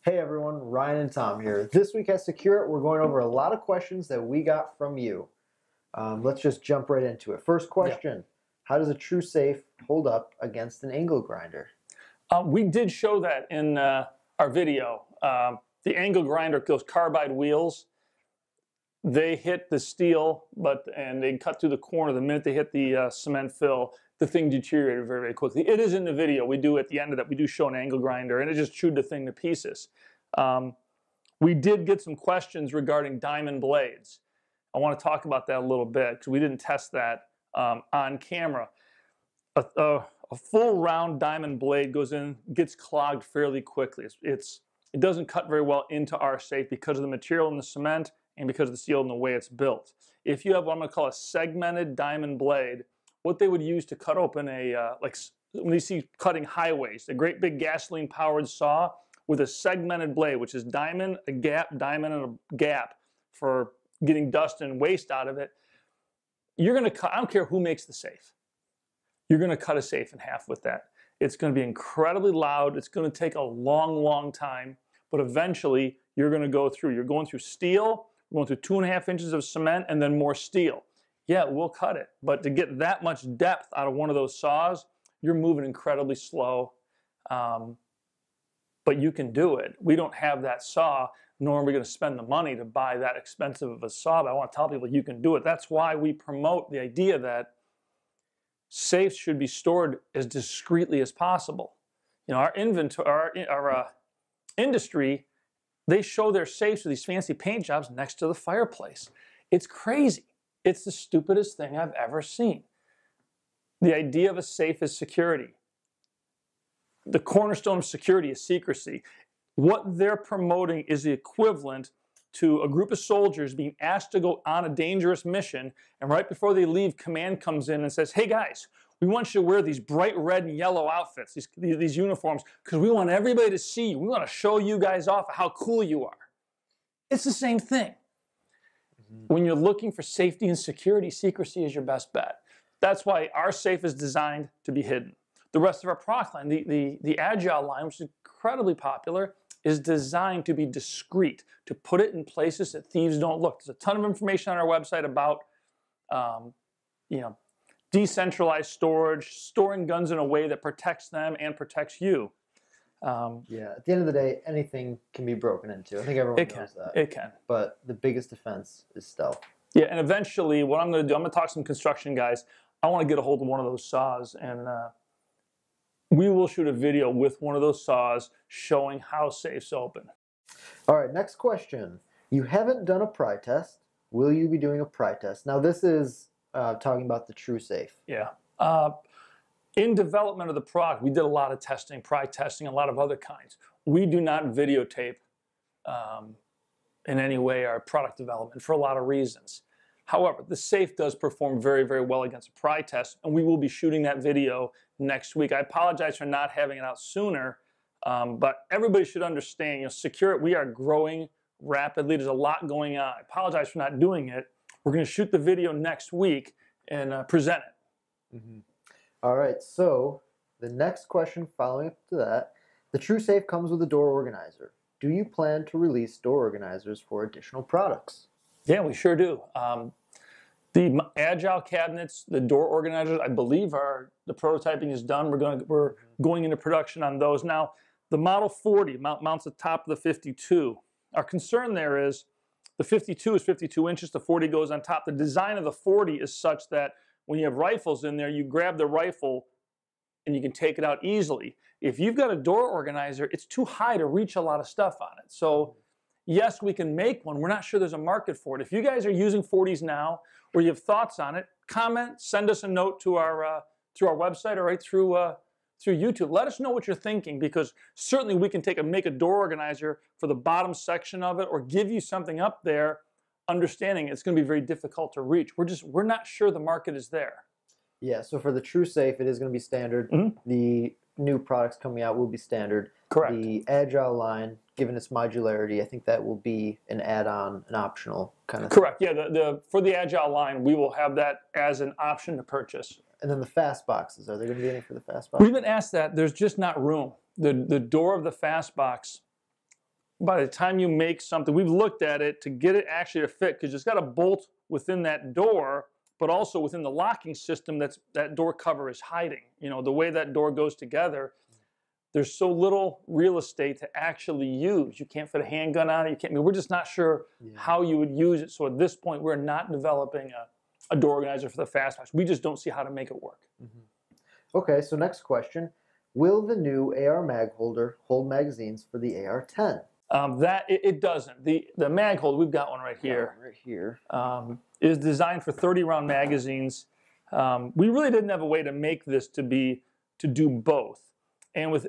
Hey everyone, Ryan and Tom here. This week at SecureIt, we're going over a lot of questions that we got from you. Let's just jump right into it. First question, How does a true safe hold up against an angle grinder? We did show that in our video. The angle grinder, those carbide wheels, they hit the steel, and they cut through the corner. The minute they hit the cement fill, the thing deteriorated very, very quickly. It is in the video. We do at the end of that, we do show an angle grinder, and it just chewed the thing to pieces. We did get some questions regarding diamond blades. I want to talk about that a little bit because we didn't test that on camera. A full round diamond blade goes in, gets clogged fairly quickly. It doesn't cut very well into our safe because of the material in the cement and because of the steel and the way it's built. If you have what I'm going to call a segmented diamond blade, what they would use to cut open like when you see cutting highways, a great big gasoline powered saw with a segmented blade, which is diamond, a gap, diamond, and a gap for getting dust and waste out of it. You're going to cut, I don't care who makes the safe. You're going to cut a safe in half with that. It's going to be incredibly loud. It's going to take a long, long time, but eventually you're going to go through. You're going through steel, you're going through 2.5 inches of cement, and then more steel. Yeah, we'll cut it, but to get that much depth out of one of those saws, you're moving incredibly slow, but you can do it. We don't have that saw, nor are we going to spend the money to buy that expensive of a saw, but I want to tell people you can do it. That's why we promote the idea that safes should be stored as discreetly as possible. You know, our inventory, our industry, they show their safes with these fancy paint jobs next to the fireplace. It's crazy. It's the stupidest thing I've ever seen. The idea of a safe is security. The cornerstone of security is secrecy. What they're promoting is the equivalent to a group of soldiers being asked to go on a dangerous mission, and right before they leave, command comes in and says, hey guys, we want you to wear these bright red and yellow outfits, these uniforms, because we want everybody to see you. We want to show you guys off how cool you are. It's the same thing. When you're looking for safety and security, secrecy is your best bet. That's why our safe is designed to be hidden. The rest of our product line, the Agile line, which is incredibly popular, is designed to be discreet, to put it in places that thieves don't look. There's a ton of information on our website about decentralized storage, storing guns in a way that protects them and protects you. Yeah, at the end of the day, anything can be broken into. I think everyone knows that. It can. But the biggest defense is stealth. Yeah, and eventually what I'm going to do, I'm going to talk to some construction guys. I want to get a hold of one of those saws, and we will shoot a video with one of those saws showing how safes open. All right, next question. You haven't done a pry test. Will you be doing a pry test? Now this is talking about the true safe. Yeah. In development of the product, we did a lot of testing, pry testing, a lot of other kinds. We do not videotape in any way our product development for a lot of reasons. However, the safe does perform very, very well against a pry test, and we will be shooting that video next week. I apologize for not having it out sooner, but everybody should understand, SecureIt, we are growing rapidly. There's a lot going on. I apologize for not doing it. We're going to shoot the video next week and present it. Mm-hmm. All right, so the next question following up to that, the true safe comes with a door organizer. Do you plan to release door organizers for additional products? Yeah, we sure do. The Agile cabinets, the door organizers, I believe the prototyping is done. We're going into production on those. Now, the Model 40 mounts atop of the 52. Our concern there is the 52 is 52 inches, the 40 goes on top. The design of the 40 is such that when you have rifles in there, you grab the rifle and you can take it out easily. If you've got a door organizer, it's too high to reach a lot of stuff on it. So yes, we can make one. We're not sure there's a market for it. If you guys are using 40s now or you have thoughts on it, comment, send us a note to our website or right through YouTube. Let us know what you're thinking, because certainly we can make a door organizer for the bottom section of it or give you something up there, understanding it's going to be very difficult to reach. We're not sure the market is there. Yeah, so for the true safe, it is going to be standard. Mm-hmm. The new products coming out will be standard. Correct. The Agile line, given its modularity, I think that will be an add-on, an optional kind of thing. Correct. Yeah, for the Agile line, we will have that as an option to purchase. And then the fast boxes, are there going to be any for the fast boxes? We've been asked that. There's just not room. The door of the fast box, by the time you make something, we've looked at it to get it actually to fit, because it's got a bolt within that door, but also within the locking system that door cover is hiding. You know, the way that door goes together, there's so little real estate to actually use. You can't fit a handgun on it. You can't. I mean, we're just not sure how you would use it. So at this point, we're not developing a door organizer for the fast pass. We just don't see how to make it work. Okay, so next question. Will the new AR mag holder hold magazines for the AR-10? It doesn't. The mag holder, we've got one right here. Right here. Is designed for 30-round magazines. We really didn't have a way to make this to do both. And with,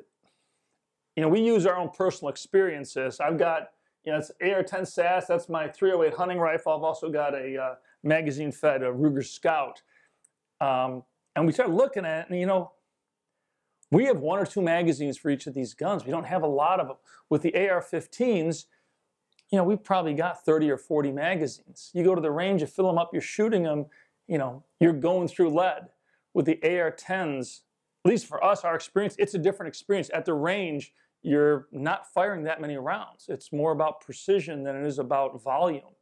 you know, we use our own personal experiences. I've got, you know, it's AR-10 SAS. That's my .308 hunting rifle. I've also got a magazine-fed Ruger Scout. And we started looking at it, and, you know, we have 1 or 2 magazines for each of these guns. We don't have a lot of them. With the AR-15s, you know, we've probably got 30 or 40 magazines. You go to the range, you fill them up, you're shooting them, you know, you're going through lead. With the AR-10s, at least for us, our experience, it's a different experience. At the range, you're not firing that many rounds. It's more about precision than it is about volume.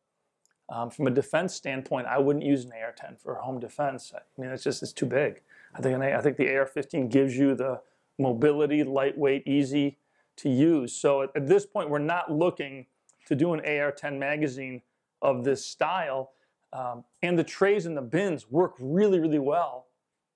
From a defense standpoint, I wouldn't use an AR-10 for home defense. I mean, it's too big. I think the AR-15 gives you the mobility, lightweight, easy to use. So at this point, we're not looking to do an AR-10 magazine of this style. And the trays and the bins work really, really well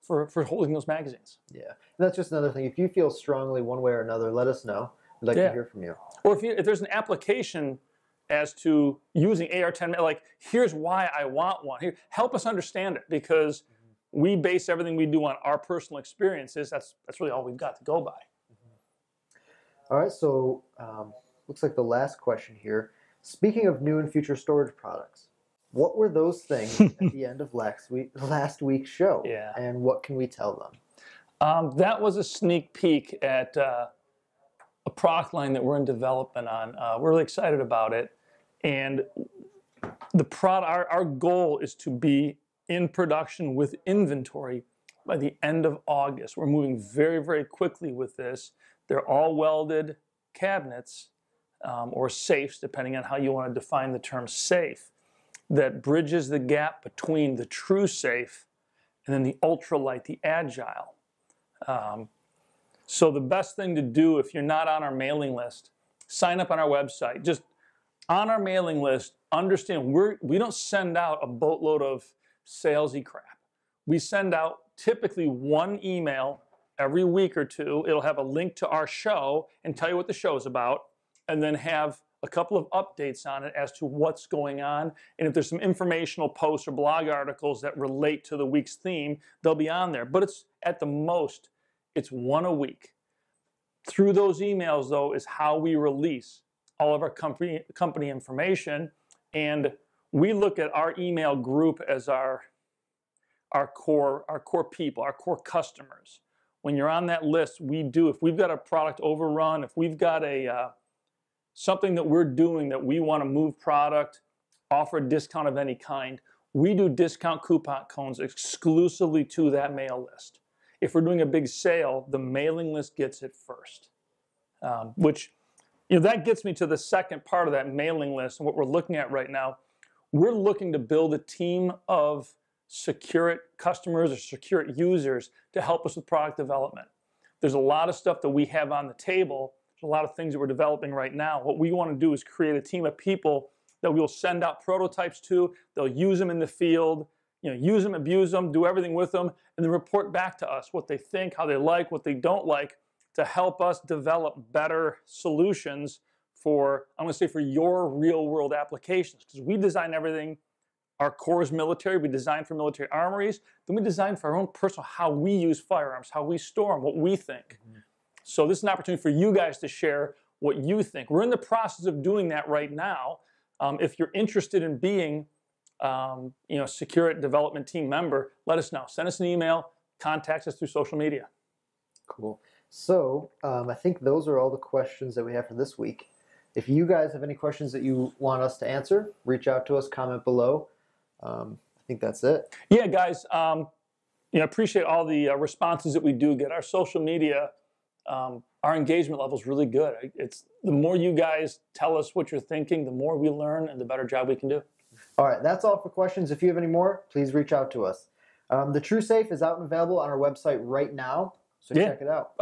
for holding those magazines. Yeah, and that's just another thing. If you feel strongly one way or another, let us know. We'd like to hear from you. Or if there's an application as to using AR-10, like, here's why I want one. Here, help us understand it, because we base everything we do on our personal experiences. That's really all we've got to go by. All right, so looks like the last question here. Speaking of new and future storage products, what were those things at the end of last week's show? Yeah. And what can we tell them? That was a sneak peek at a product line that we're in development on. We're really excited about it. And our goal is to be in production with inventory by the end of August. We're moving very, very quickly with this. They're all welded cabinets or safes, depending on how you want to define the term safe, that bridges the gap between the true safe and then the ultralight, the agile. So the best thing to do if you're not on our mailing list, sign up on our website. Just on our mailing list, understand we don't send out a boatload of salesy crap. We send out typically 1 email every week or 2. It'll have a link to our show and tell you what the show is about, and then have a couple of updates on it as to what's going on. And if there's some informational posts or blog articles that relate to the week's theme, they'll be on there. But it's at the most, it's 1 a week. Through those emails, though, is how we release all of our company information. And we look at our email group as our core people, our core customers. When you're on that list, if we've got a product overrun, if we've got something that we're doing that we want to move product, offer a discount of any kind, we do discount coupon codes exclusively to that mail list. If we're doing a big sale, the mailing list gets it first, which, you know, that gets me to the second part of that mailing list and what we're looking at right now. We're looking to build a team of SecureIt customers or SecureIt users to help us with product development. There's a lot of stuff that we have on the table. There's a lot of things that we're developing right now. What we want to do is create a team of people that we'll send out prototypes to. They'll use them in the field, you know, use them, abuse them, do everything with them, and then report back to us what they think, how they like, what they don't like, to help us develop better solutions for, I'm going to say, for your real world applications. Because we design everything. Our core is military. We design for military armories. Then we design for our own personal, how we use firearms, how we store them, what we think. So this is an opportunity for you guys to share what you think. We're in the process of doing that right now. If you're interested in being, SecureIt development team member, let us know. Send us an email. Contact us through social media. Cool. So I think those are all the questions that we have for this week. If you guys have any questions that you want us to answer, reach out to us, comment below. I think that's it. Yeah, guys, appreciate all the responses that we do get. Our social media, our engagement level is really good. It's the more you guys tell us what you're thinking, the more we learn and the better job we can do. All right, that's all for questions. If you have any more, please reach out to us. The TrueSafe is out and available on our website right now, so check it out.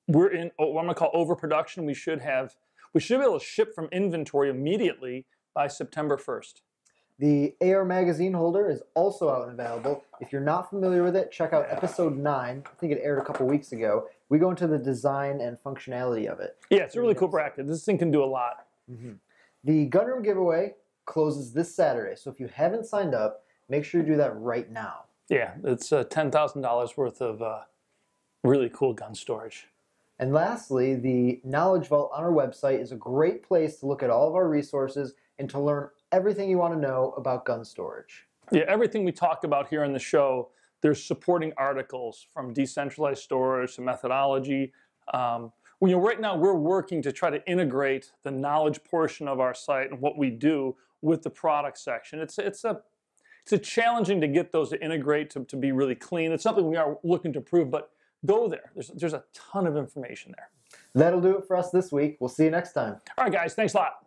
We're in what I'm going to call overproduction. We should be able to ship from inventory immediately by September 1st. The AR magazine holder is also out and available. If you're not familiar with it, check out episode 9. I think it aired a couple weeks ago. We go into the design and functionality of it. Yeah, it's a really cool bracket. This thing can do a lot. The Gunroom giveaway closes this Saturday, so if you haven't signed up, make sure you do that right now. Yeah, it's $10,000 worth of really cool gun storage. And lastly, the Knowledge Vault on our website is a great place to look at all of our resources and to learn everything you want to know about gun storage. Yeah, everything we talk about here on the show, there's supporting articles from decentralized storage to methodology. Right now we're working to try to integrate the knowledge portion of our site and what we do with the product section. It's challenging to get those to integrate to be really clean. It's something we are looking to improve, but go there. There's a ton of information there. That'll do it for us this week. We'll see you next time. All right, guys. Thanks a lot.